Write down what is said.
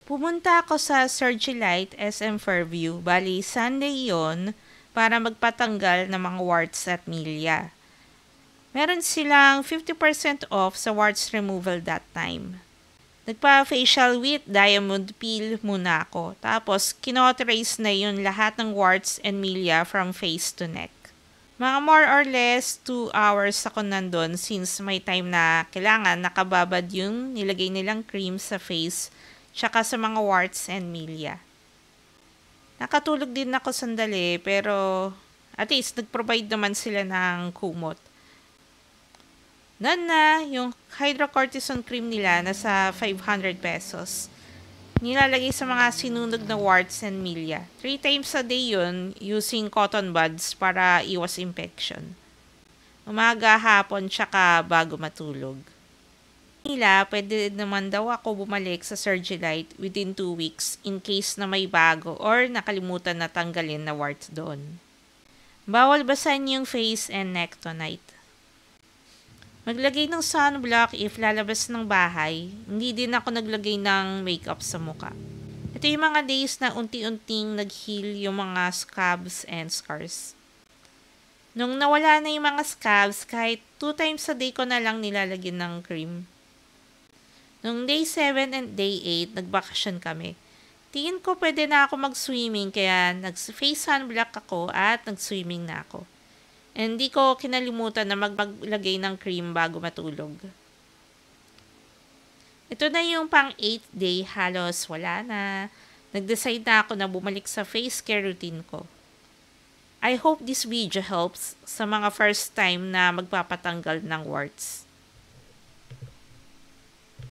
Pumunta ako sa Surgilite SM Fairview, bali Sunday yon, para magpatanggal ng mga warts at milya. Meron silang 50% off sa warts removal that time. Nagpa-facial with diamond peel muna ako. Tapos, kinotrace na yun lahat ng warts and milya from face to neck. Mga more or less 2 hours ako nandun since may time na kailangan nakababad yung nilagay nilang cream sa face tsaka sa mga warts and milya. Nakatulog din ako sandali pero at least nag-provide naman sila ng kumot. Noon na, yung hydrocortisone cream nila nasa 500 pesos. Nilalagay sa mga sinunog na warts and milya. 3 times a day yun using cotton buds para iwas infection. Umaga, hapon, tsaka bago matulog. Nila, pwede naman daw ako bumalik sa Surgilite within 2 weeks in case na may bago or nakalimutan na tanggalin na warts doon. Bawal basahin yung face and neck tonight. Maglagay ng sunblock if lalabas ng bahay. Hindi din ako naglagay ng makeup sa muka. Ito yung mga days na unti-unting nag-heal yung mga scabs and scars. Nung nawala na yung mga scabs, kahit 2 times a day ko na lang nilalagyan ng cream. Nung day 7 and day 8, nagbakasyon kami. Tingin ko pwede na ako mag-swimming kaya nag-face sunblock ako at nag-swimming na ako. And hindi ko kinalimutan na maglagay ng cream bago matulog. Ito na yung pang 8th day, halos wala na. Nag-decide na ako na bumalik sa face care routine ko. I hope this video helps sa mga first time na magpapatanggal ng warts.